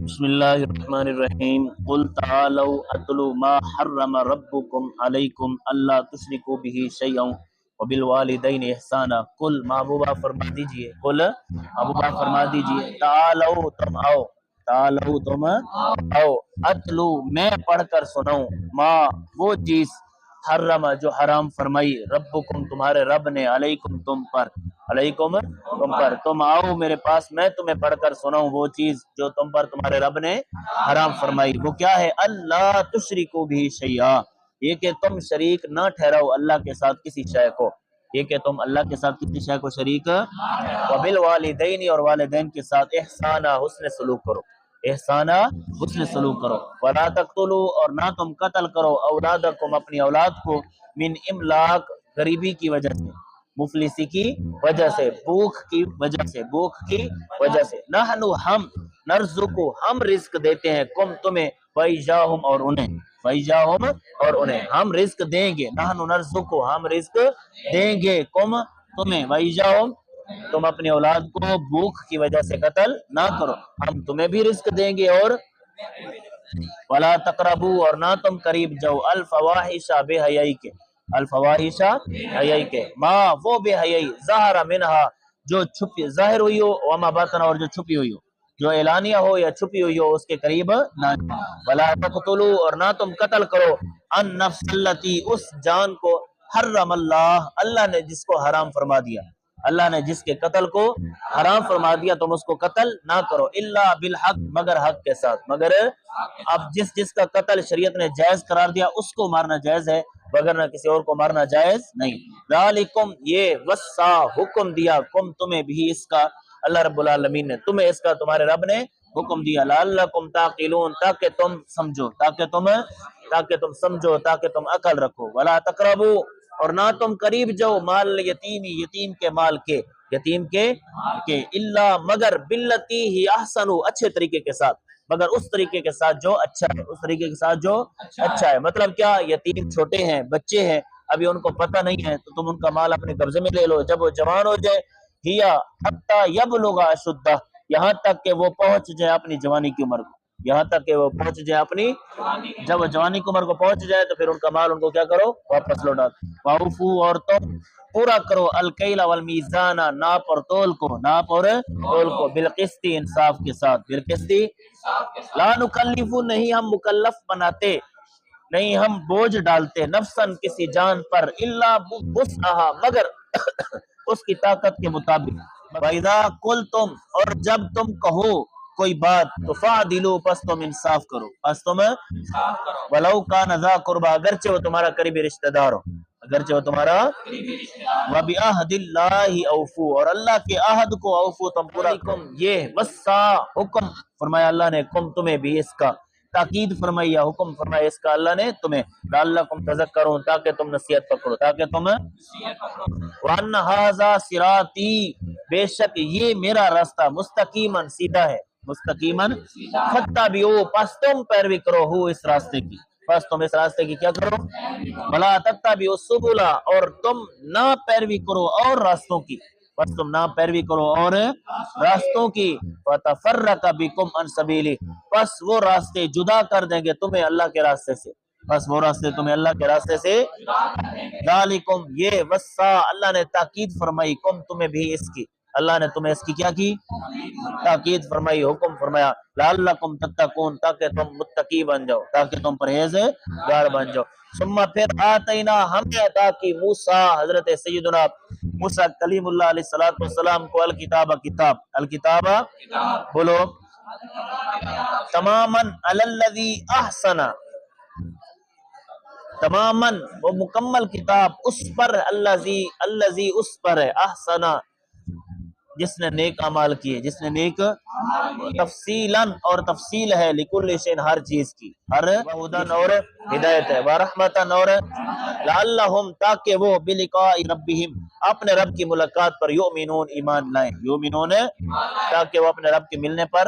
بسم اللہ الرحمن الرحیم قل تعالوا اتلوا ما حرم ربکم علیکم اللہ تشرکوا بہ شیئا وبالوالدین احسانا۔ قل محبوبہ فرما دیجئے، قل محبوبہ فرما دیجئے، تعالوا تم آؤ، تعالوا تم آؤ، اتلو میں پڑھ کر سناؤں، ما وہ چیز حرم جو حرام فرمائی، ربکم تمہارے رب نے، علیکم تم پر، علیکم تم پر، تم آؤ میرے پاس، میں تمہیں پڑھ کر سناؤں وہ چیز جو تم پر تمہارے رب نے حرام فرمائی۔ وہ کیا ہے؟ اللہ تشرکوا بھی شیئا، یہ کہ تم شریک نہ ٹھہراؤ اللہ کے ساتھ کسی شے کو، یہ کہ تم اللہ کے ساتھ کسی شے کو شریک، وبالوالدین اور والدین کے ساتھ احسانا حسن سلوک کرو، احسانا حسن سلوک کرو، ولا تقتلوا اور نہ تم قتل کرو اولادکم اپنی اولاد کو، من املاق غریبی کی وجہ سے، مفلسی کی وجہ سے، بھوک کی وجہ سے، بھوک کی وجہ سے، نحن ہم نرزقو ہم رزق دیتے ہیں، کم تمہیں، وایجاہم اور انہیں، وایجاہم اور انہیں ہم رزق دیں گے، نحن نرزقو ہم رزق دیں گے، کم تمہیں، وایجاہم تم اپنی اولاد کو بھوک کی وجہ سے قتل نہ کرو، ہم تمہیں بھی رزق دیں گے، اور ولا تقربوا اور نہ تم قریب جاؤ، الفواحش بے حیائی کے، الفواحش حیائی کے، ماں وہ بے حیائی، ظاہر منہا جو چھپی ظاہر ہوئی ہو، وما باطن اور جو چھپی ہوئی ہو، جو اعلانیہ ہو یا چھپی ہوئی ہو اس کے قریب نہ، ولا تقتلوا اور نہ تم قتل کرو، النفس التی اس جان کو، حرم اللہ اللہ نے جس کو حرام فرما دیا، اللہ نے جس کے قتل کو حرام فرما دیا تم اس کو قتل نہ کرو، الا بالحق مگر حق کے ساتھ، مگر اب جس کا قتل شریعت نے جائز قرار دیا اس کو مارنا جائز ہے، وگرنہ کسی اور کو مارنا جائز نہیں۔ ذالکم یہ وصا حکم دیا، کم تمہیں بھی اس کا، اللہ رب العالمین نے تمہیں اس کا تمہارے رب نے حکم دیا، لعلکم تعقلون تاکہ تم سمجھو، تاکہ تم سمجھو، تاکہ تم عقل رکھو، ولا تقربوا اور نہ تم قریب جاؤ، مال یتیمی یتیم کے مال کے، یتیم کے الا مگر باللتی ہی احسن اچھے طریقے کے ساتھ، مگر اس طریقے کے ساتھ جو اچھا ہے، اس طریقے کے ساتھ جو اچھا ہے، مطلب کیا؟ یتیم چھوٹے ہیں، بچے ہیں، ابھی ان کو پتہ نہیں ہے تو تم ان کا مال اپنے قبضے میں لے لو، جب وہ جوان ہو جائے، ہیا حتی یبلغ اشدہ یہاں تک کہ وہ پہنچ جائے اپنی جوانی کی عمر کو، یہاں تک کہ وہ پہنچ جائے اپنی، جب وہ جوانی کی عمر کو پہنچ جائے تو پھر ان کا مال ان کو کیا کرو؟ واپس لوٹا دو، واوفو اور تم پورا کرو، الکیل والمیزان ناپ اور تول کو، ناپ اور تول کو، بالقسط انصاف کے ساتھ، بالقسط لا نکلف نہیں ہم مکلف بناتے، نہیں ہم بوجھ ڈالتے، نفسن کسی جان پر، الا وسعہا مگر اس کی طاقت کے مطابق، وَإِذَا قُلْتُمْ اور جب تم کہو کوئی بات تو فَعْدِلُوا پس تم انصاف کرو، پس تم وَلَوْ كَانَ ذَا قُرْبَى اگرچہ وہ تمہارا قریبی رشتہ دار ہو، اگرچہ وہ تمہارا، وَبِعَهْدِ اللَّهِ أَوْفُوا اور اللہ کے عہد کو اوفو تم پورا کرو، یہ وصا حکم فرمایا اللہ نے، کم تمہیں بھی اس کا، تاکید فرمائی یا حکم فرمایا اس کا اللہ نے تمہیں، لعلکم تذکرون تاکہ تم نصیحت پکڑو، تاکہ تم، وَأَنَّ هَذَا صِرَاطِي بے شک یہ میرا راستہ، مستقیما سیدھا ہے، مستقیما فاتبعوا پس تم پیروی کرو، ہو اس راستے کی، پس تم اس راستے کی کیا کرو، وَلَا تَتَّبِعُوا السُّبُلَ اور تم نہ پیروی کرو اور راستوں کی، پس تم نہ پیروی کرو اور راستوں کی، فَتَفَرَّقَ بِكُمْ عَنْ سَبِيلِهِ پس وہ راستے جدا کر دیں گے تمہیں اللہ کے راستے سے، بس وہ راستے تمہیں اللہ کے راستے سے، ذالکم یہ وصا اللہ نے تاکید فرمائی، کم تمہیں بھی اس کی، اللہ نے تمہیں اس کی کیا کی؟ تاکید فرمائی، حکم فرمایا، لعلکم تتقون تاکہ تم متقی بن جاؤ، تاکہ تم پرہیزگار بن جاؤ، ثم پھر آتینا ہم نے عطا کی موسیٰ حضرت سیدنا موسیٰ کلیم اللہ علیہ السلام کو الکتاب کتاب، الکتاب بولو، تماماً علی الذی احسن تماماً وہ مکمل کتاب اس پر، الذی اس پر ہے، احسنا جس نے نیک اعمال کیے، جس نے نیک، تفصیلاً اور تفصیل ہے، لکل شیء ہر چیز کی، ہر، وہدن اور ہدایت ہے، ورحمتاً اور لعلہم تاکہ وہ بلقاء ربہم اپنے رب کی ملاقات پر، یؤمنون ایمان لائیں، یؤمنون تاکہ وہ اپنے رب کے ملنے پر